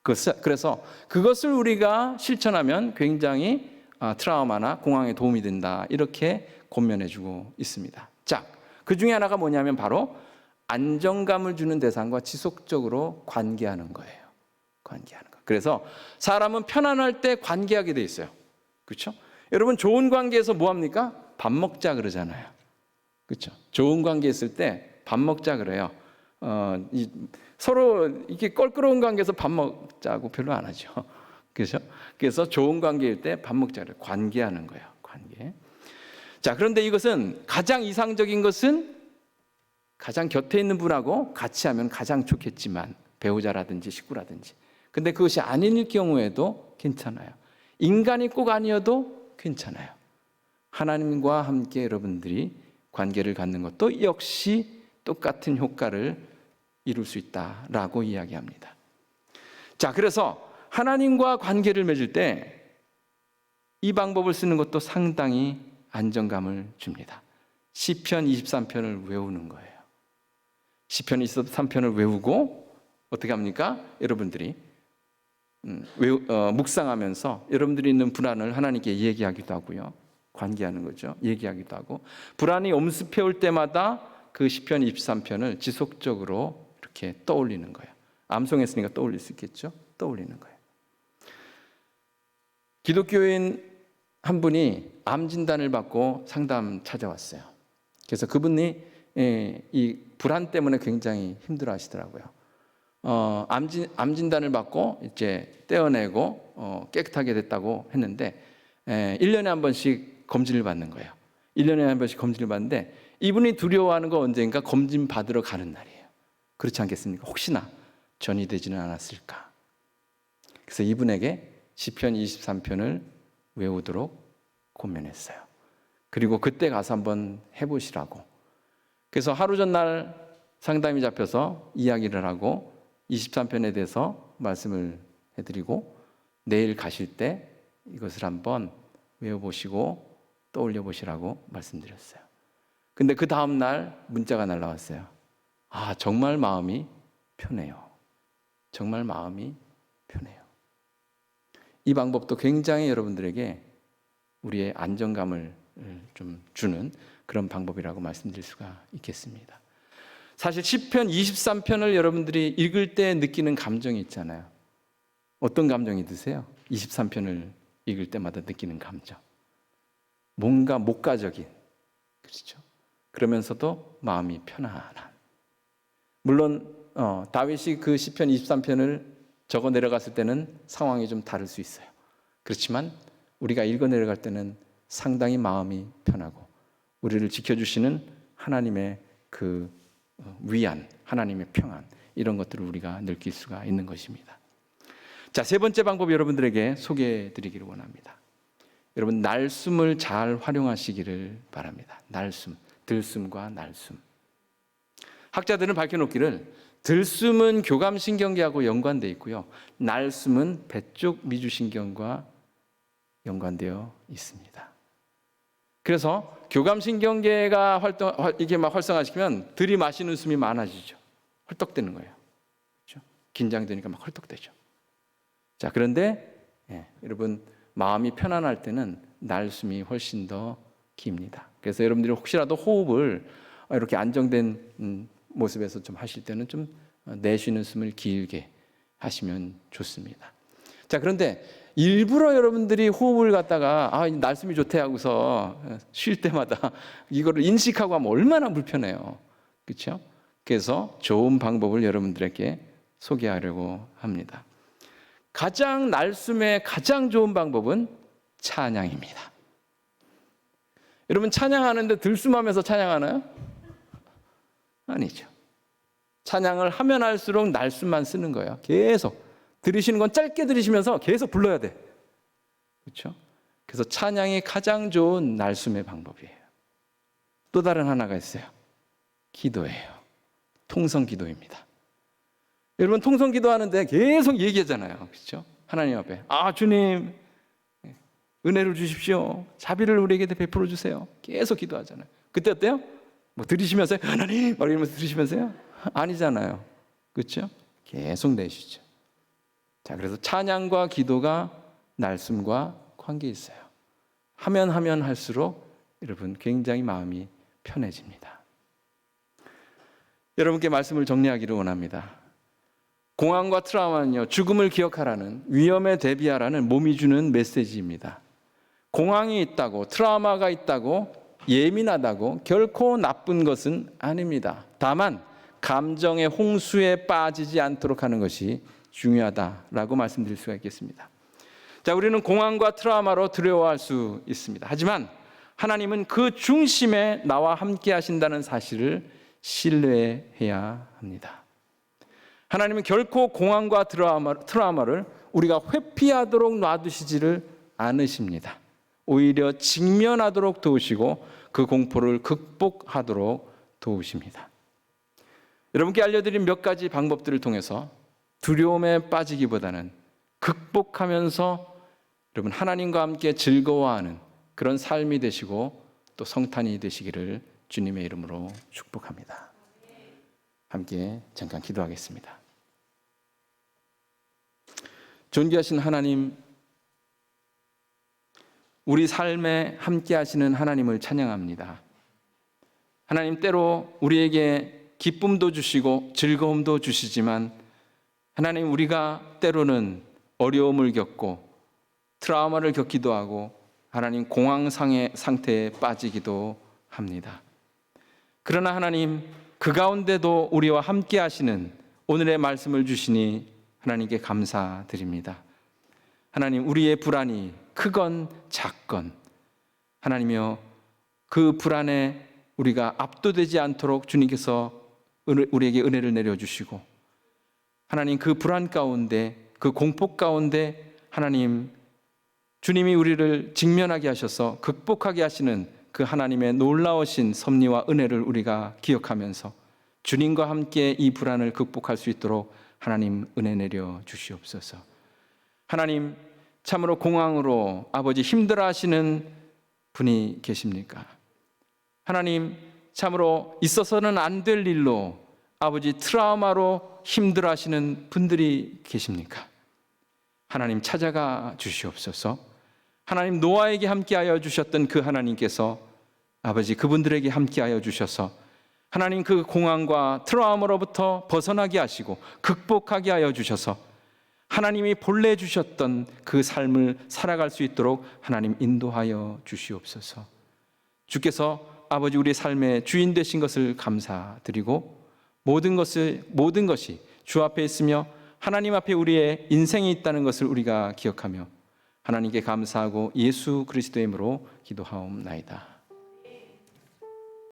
그래서 그것을 우리가 실천하면 굉장히 트라우마나 공황에 도움이 된다, 이렇게 권면해주고 있습니다. 자, 그 중에 하나가 뭐냐면 바로 안정감을 주는 대상과 지속적으로 관계하는 거예요. 관계하는 거. 그래서 사람은 편안할 때 관계하게 돼 있어요. 그렇죠? 여러분 좋은 관계에서 뭐 합니까? 밥 먹자 그러잖아요. 그렇죠? 좋은 관계 있을 때 밥 먹자 그래요. 서로 이렇게 껄끄러운 관계에서 밥 먹자고 별로 안 하죠. 그렇죠? 그래서 좋은 관계일 때 밥 먹자 그래요. 관계하는 거예요. 관계. 자, 그런데 이것은 가장 이상적인 것은 가장 곁에 있는 분하고 같이 하면 가장 좋겠지만, 배우자라든지 식구라든지. 근데 그것이 아닐 경우에도 괜찮아요. 인간이 꼭 아니어도 괜찮아요. 하나님과 함께 여러분들이 관계를 갖는 것도 역시 똑같은 효과를 이룰 수 있다라고 이야기합니다. 자, 그래서 하나님과 관계를 맺을 때 이 방법을 쓰는 것도 상당히 안정감을 줍니다. 시편 23편을 외우는 거예요. 시편 23편을 외우고 어떻게 합니까? 여러분들이 묵상하면서 여러분들이 있는 불안을 하나님께 얘기하기도 하고요. 관계하는 거죠. 얘기하기도 하고, 불안이 엄습해 올 때마다 그 시편 23편을 지속적으로 이렇게 떠올리는 거예요. 암송했으니까 떠올릴 수 있겠죠? 떠올리는 거예요. 기독교인 한 분이 암 진단을 받고 상담 찾아왔어요. 그래서 그분이 이 불안 때문에 굉장히 힘들어하시더라고요. 암 진단을 받고 이제 떼어내고 깨끗하게 됐다고 했는데 1년에 한 번씩 검진을 받는 거예요. 1년에 한 번씩 검진을 받는데 이분이 두려워하는 거 언젠가 검진 받으러 가는 날이에요. 그렇지 않겠습니까? 혹시나 전이 되지는 않았을까? 그래서 이분에게 시편 23편을 외우도록 권면했어요. 그리고 그때 가서 한번 해보시라고. 그래서 하루 전날 상담이 잡혀서 이야기를 하고 23편에 대해서 말씀을 해드리고 내일 가실 때 이것을 한번 외워보시고 떠올려 보시라고 말씀드렸어요. 근데 그 다음 날 문자가 날라왔어요. 아, 정말 마음이 편해요. 정말 마음이 편해요. 이 방법도 굉장히 여러분들에게 우리의 안정감을 좀 주는 그런 방법이라고 말씀드릴 수가 있겠습니다. 사실 시편 23편을 여러분들이 읽을 때 느끼는 감정이 있잖아요. 어떤 감정이 드세요? 23편을 읽을 때마다 느끼는 감정. 뭔가 목가적인, 그렇죠? 그러면서도 마음이 편안한. 물론 다윗이 그 시편 23편을 적어 내려갔을 때는 상황이 좀 다를 수 있어요. 그렇지만 우리가 읽어 내려갈 때는 상당히 마음이 편하고 우리를 지켜주시는 하나님의 그 위안, 하나님의 평안, 이런 것들을 우리가 느낄 수가 있는 것입니다. 자, 세 번째 방법 여러분들에게 소개해 드리기를 원합니다. 여러분, 날숨을 잘 활용하시기를 바랍니다. 날숨, 들숨과 날숨. 학자들은 밝혀놓기를 들숨은 교감신경계하고 연관되어 있고요, 날숨은 배쪽 미주신경과 연관되어 있습니다. 그래서 교감신경계가 이게 막 활성화시키면 들이마시는 숨이 많아지죠. 헐떡대는 거예요. 그렇죠? 긴장되니까 막 헐떡대죠. 자, 그런데 여러분, 마음이 편안할 때는 날숨이 훨씬 더 깁니다. 그래서 여러분들이 혹시라도 호흡을 이렇게 안정된 모습에서 좀 하실 때는 좀 내쉬는 숨을 길게 하시면 좋습니다. 자, 그런데 일부러 여러분들이 호흡을 갖다가 날숨이 좋대 하고서 쉴 때마다 이거를 인식하고 하면 얼마나 불편해요. 그렇죠? 그래서 좋은 방법을 여러분들에게 소개하려고 합니다. 가장 날숨의 가장 좋은 방법은 찬양입니다. 여러분, 찬양하는데 들숨하면서 찬양하나요? 아니죠. 찬양을 하면 할수록 날숨만 쓰는 거예요. 계속 들으시는 건 짧게 들으시면서 계속 불러야 돼. 그렇죠? 그래서 찬양이 가장 좋은 날숨의 방법이에요. 또 다른 하나가 있어요. 기도예요. 통성 기도입니다. 여러분, 통성 기도하는데 계속 얘기하잖아요. 그렇죠? 하나님 앞에 주님 은혜를 주십시오. 자비를 우리에게 베풀어 주세요. 계속 기도하잖아요. 그때 어때요? 뭐 들으시면서요? 하나님 막 이러면서 들으시면서요? 아니잖아요. 그렇죠? 계속 내쉬죠. 자, 그래서 찬양과 기도가 날숨과 관계 있어요. 하면 할수록 여러분 굉장히 마음이 편해집니다. 여러분께 말씀을 정리하기를 원합니다. 공황과 트라우마는요, 죽음을 기억하라는, 위험에 대비하라는 몸이 주는 메시지입니다. 공황이 있다고, 트라우마가 있다고, 예민하다고 결코 나쁜 것은 아닙니다. 다만 감정의 홍수에 빠지지 않도록 하는 것이 중요하다라고 말씀드릴 수가 있겠습니다. 자, 우리는 공황과 트라우마로 두려워할 수 있습니다. 하지만 하나님은 그 중심에 나와 함께 하신다는 사실을 신뢰해야 합니다. 하나님은 결코 공황과 트라우마를 우리가 회피하도록 놔두시지를 않으십니다. 오히려 직면하도록 도우시고 그 공포를 극복하도록 도우십니다. 여러분께 알려드린 몇 가지 방법들을 통해서 두려움에 빠지기보다는 극복하면서 여러분 하나님과 함께 즐거워하는 그런 삶이 되시고 또 성탄이 되시기를 주님의 이름으로 축복합니다. 함께 잠깐 기도하겠습니다. 존귀하신 하나님, 우리 삶에 함께 하시는 하나님을 찬양합니다. 하나님, 때로 우리에게 기쁨도 주시고 즐거움도 주시지만 하나님, 우리가 때로는 어려움을 겪고 트라우마를 겪기도 하고 하나님, 공황상의 상태에 빠지기도 합니다. 그러나 하나님, 그 가운데도 우리와 함께 하시는 오늘의 말씀을 주시니 하나님께 감사드립니다. 하나님, 우리의 불안이 크건 작건 하나님이여, 그 불안에 우리가 압도되지 않도록 주님께서 우리에게 은혜를 내려주시고 하나님, 그 불안 가운데, 그 공포 가운데 하나님, 주님이 우리를 직면하게 하셔서 극복하게 하시는 그 하나님의 놀라우신 섭리와 은혜를 우리가 기억하면서 주님과 함께 이 불안을 극복할 수 있도록 하나님 은혜 내려 주시옵소서. 하나님, 참으로 공황으로 아버지 힘들어하시는 분이 계십니까? 하나님, 참으로 있어서는 안 될 일로 아버지 트라우마로 힘들어하시는 분들이 계십니까? 하나님, 찾아가 주시옵소서. 하나님, 노아에게 함께하여 주셨던 그 하나님께서 아버지 그분들에게 함께하여 주셔서 하나님, 그 공황과 트라우마로부터 벗어나게 하시고 극복하게 하여 주셔서 하나님이 본래 주셨던 그 삶을 살아갈 수 있도록 하나님 인도하여 주시옵소서. 주께서 아버지 우리 삶의 주인 되신 것을 감사드리고 모든 것이 주 앞에 있으며 하나님 앞에 우리의 인생이 있다는 것을 우리가 기억하며 하나님께 감사하고 예수 그리스도의 이름으로 기도하옵나이다.